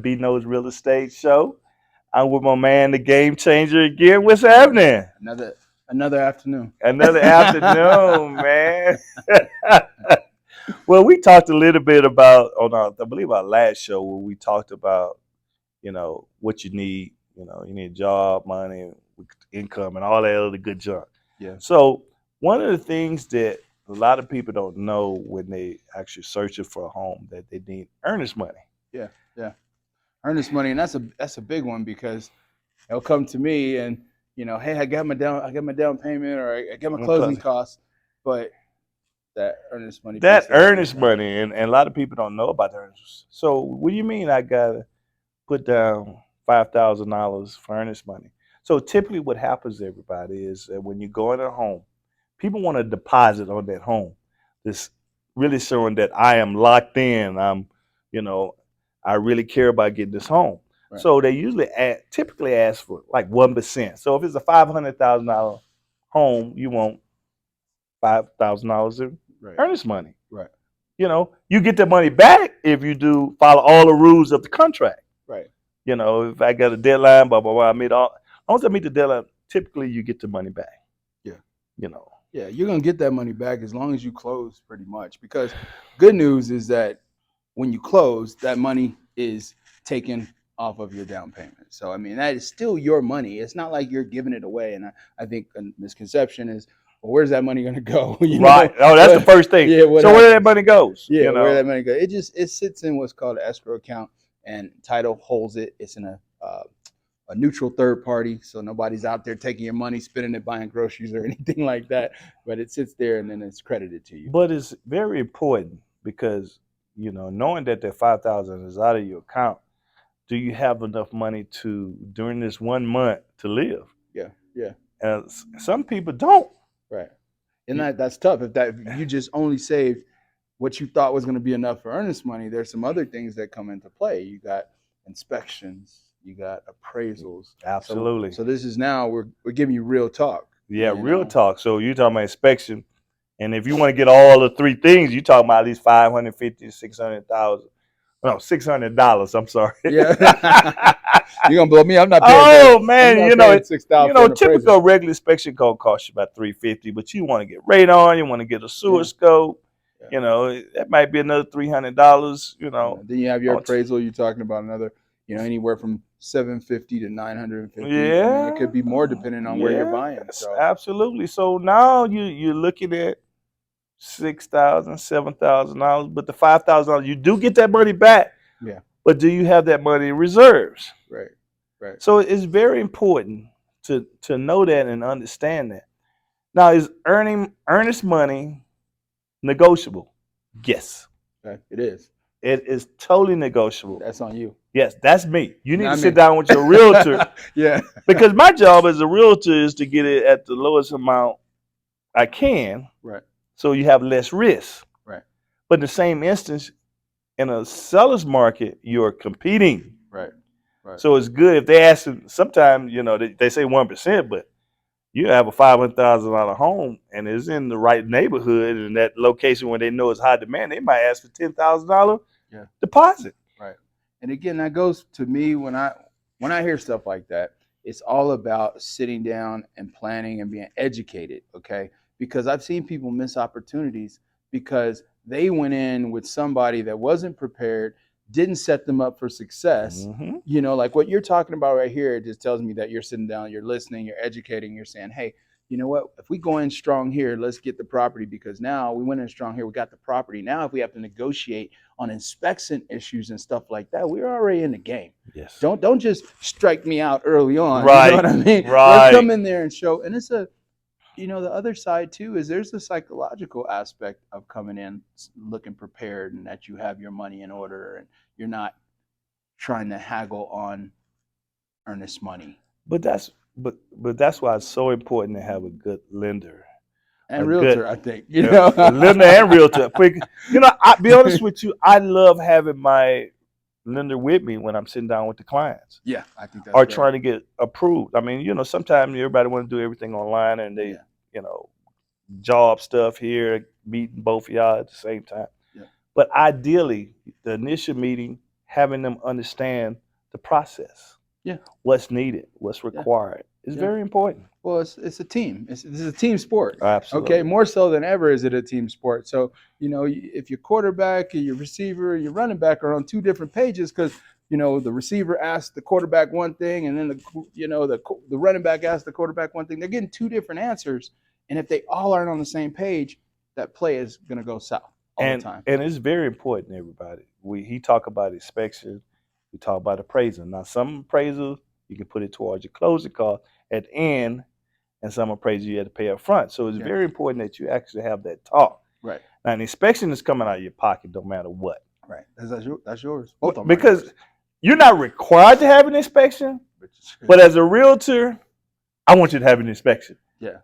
B Knows Real Estate Show. I'm with my man, the Game Changer again. What's happening? Another afternoon. Another afternoon, man. Well, we talked a little bit about I believe our last show where we talked about what you need. You need a job, money, income, and all that other good junk. Yeah. So one of the things that a lot of people don't know when they actually searching for a home that they need earnest money. Yeah. Yeah. Earnest money, and that's a big one because they'll come to me and hey, I got my down payment, or I got my closing costs, but that earnest money That piece earnest money, and a lot of people don't know about the earnest. So what do you mean I gotta put down $5,000 for earnest money? So typically what happens to everybody is that when you go in a home, people want to deposit on that home. This really showing that I am locked in. You know, I really care about getting this home. Right. So they usually typically ask for like 1%. So if it's a $500,000 home, you want $5,000 in Right. earnest money. Right. You get the money back if you do follow all the rules of the contract. Right. If I got a deadline, blah blah blah, once I meet the deadline, typically you get the money back. Yeah. You know. Yeah, you're gonna get that money back as long as you close, pretty much. Because good news is that when you close, that money is taken off of your down payment. So I mean, that is still your money. It's not like you're giving it away. And I think a misconception is, well, where's that money gonna go? Right. Oh, that's the first thing. Yeah. So where that money goes? Yeah, where that money goes? It sits in what's called an escrow account, and title holds it. It's in a neutral third party, so nobody's out there taking your money, spending it, buying groceries or anything like that. But it sits there and then it's credited to you. But it's very important because knowing that 5,000 is out of your account, do you have enough money to during this 1 month to live? Yeah, yeah. And some people don't. Right, and that's tough. If you just only saved what you thought was going to be enough for earnest money, there's some other things that come into play. You got inspections, you got appraisals. Absolutely. So this is now we're giving you real talk. Yeah, real talk. So you're talking about inspection, and if you want to get all the three things, you're talking about at least 550, 600,000. No, $600. I'm sorry. Yeah. You're gonna blow me. I'm not paying. Oh man, $6,000. Typical regular inspection gonna cost you about $350, but you want to get radon, you want to get a sewer scope. Yeah. That might be another $300. Then you have your appraisal. You're talking about another, anywhere from $750 to $950. Yeah, I mean, it could be more depending on where you're buying. So. Absolutely. So now you're looking at $6,000, $7,000, but the $5,000 you do get that money back. Yeah. But do you have that money in reserves? Right. Right. So it's very important to know that and understand that. Now, is earning earnest money negotiable? Yes. Okay. It is. It is totally negotiable. That's on you. Yes, that's me. You need to sit down with your realtor. Yeah. Because my job as a realtor is to get it at the lowest amount I can. Right. So you have less risk. Right. But in the same instance, in a seller's market, you're competing. Right. Right. So it's good if they ask. Sometimes they say 1%, but you have a $500,000 home and it's in the right neighborhood and that location where they know it's high demand. They might ask for $10,000 deposit. Right. And again, that goes to me when I hear stuff like that. It's all about sitting down and planning and being educated. Okay. Because I've seen people miss opportunities because they went in with somebody that wasn't prepared, didn't set them up for success. Mm-hmm. Like what you're talking about right here, it just tells me that you're sitting down, you're listening, you're educating, you're saying, hey, you know what, if we go in strong here, let's get the property, because now we went in strong here, we got the property. Now if we have to negotiate on inspection issues and stuff like that, we're already in the game. Yes. Don't just strike me out early on. Right. You know what I mean? Right. Let's come in there and show. And it's the other side too is there's the psychological aspect of coming in looking prepared and that you have your money in order and you're not trying to haggle on earnest money. But that's why it's so important to have a good lender and realtor. I think lender and realtor. I'll be honest with you. I love having my lender with me when I'm sitting down with the clients. Yeah, I think that's or great. Trying to get approved. I mean, sometimes everybody want to do everything online and they, job stuff here, meeting both of y'all at the same time. Yeah. But ideally, the initial meeting, having them understand the process, Yeah. what's needed, what's Yeah. required is Yeah. very important. Well, it's a team. This is a team sport. Okay, Absolutely. more so than ever is it a team sport. So if your quarterback and your receiver and your running back are on two different pages, because the receiver asked the quarterback one thing, and then the running back asked the quarterback one thing. They're getting two different answers, and if they all aren't on the same page, that play is gonna go south all the And time. and it's very important, everybody. He talk about inspection, we talk about appraisal. Now some appraisal you can put it towards your closing cost at the end, and some appraisal you have to pay up front. So it's Yeah. very important that you actually have that talk. Right. Now an inspection is coming out of your pocket no matter what. Right. That's yours. Both of them are Because yours. you're not required to have an inspection, but as a realtor, I want you to have an inspection. Yeah.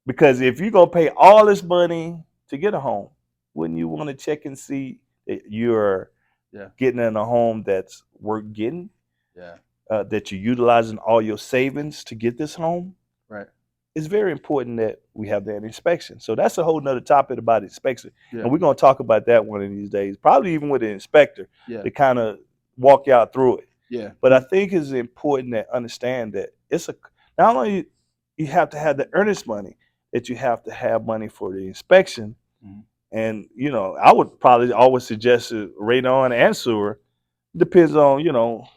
Because if you're gonna pay all this money to get a home, wouldn't you want to check and see that you're Yeah. getting in a home that's worth getting? Yeah. That you're utilizing all your savings to get this home? Right. It's very important that we have that inspection. So that's a whole nother topic about inspection. Yeah. And we're gonna talk about that one of these days, probably even with the inspector Yeah. to kind of walk y'all through it. Yeah. But I think it's important to understand that it's a not only you have to have the earnest money, that you have to have money for the inspection. Mhm. And I would probably always suggest radon and sewer. Depends on you know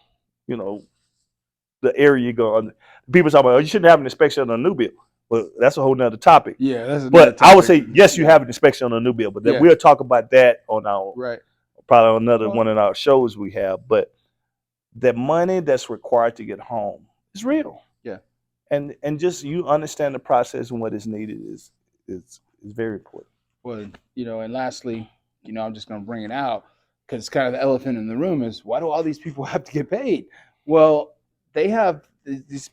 the area you go on. People talk about, oh, you shouldn't have an inspection on a new build. Well, that's a whole nother topic. Yeah, that's another But I would topic. say yes, you Yeah. have an inspection on a new build, but Yeah. we'll talk about that on our Right. probably on another Well, one of our shows we have. But the money that's required to get home is real. Yeah. And just you understand the process and what is needed is very important. well, and lastly, I'm just going to bring it out because it's kind of the elephant in the room is why do all these people have to get paid? Well, they have these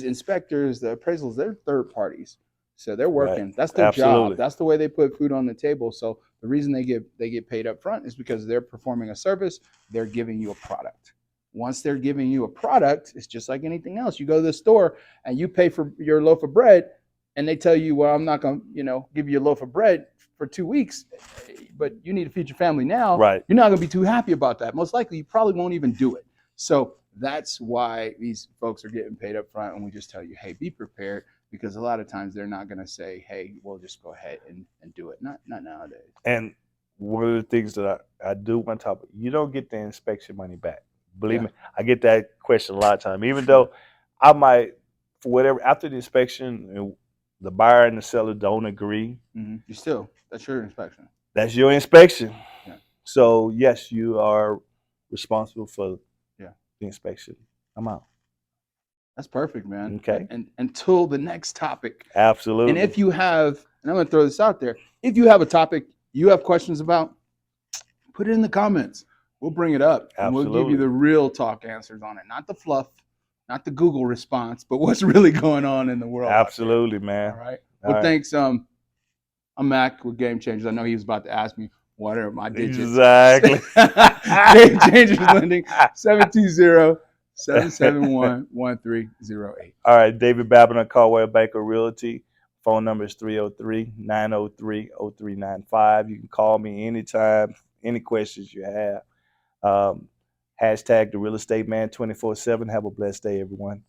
inspectors, the appraisals, they're third parties. So they're Right. working. That's their Absolutely. job. That's the way they put food on the table. So the reason they get paid up front is because they're performing a service, they're giving you a product. Once they're giving you a product, it's just like anything else. You go to the store and you pay for your loaf of bread, and they tell you, well, I'm not going to, give you a loaf of bread for 2 weeks, but you need to feed your family now. Right. You're not going to be too happy about that. Most likely, you probably won't even do it. So that's why these folks are getting paid up front, and we just tell you, hey, be prepared, because a lot of times they're not going to say, hey, we'll just go ahead and do it. Not nowadays. And one of the things that I do want to talk about, you don't get the inspection money back. Believe Yeah. me, I get that question a lot of times. Even though I might, for whatever, after the inspection, the buyer and the seller don't agree. Mm-hmm. That's your inspection. That's your inspection. Yeah. So yes, you are responsible for Yeah. the inspection amount. That's perfect, man. Okay. And until the next topic. Absolutely. And if you have, and I'm going to throw this out there, if you have a topic you have questions about, put it in the comments. We'll bring it up and we'll give you Absolutely. the real talk answers on it, not the fluff, not the Google response, but what's really going on in the world. Absolutely, out there. man. All right. All Well, right. thanks. I'm Mac with Game Changers. I know he was about to ask me what are my digits. Exactly. Game Changers Lending 720-771-1308. All right, David Babin, Caldwell Banker Realty. Phone number is 303-903-0395. You can call me anytime, any questions you have. Hashtag the real estate man 24/7. Have a blessed day, everyone.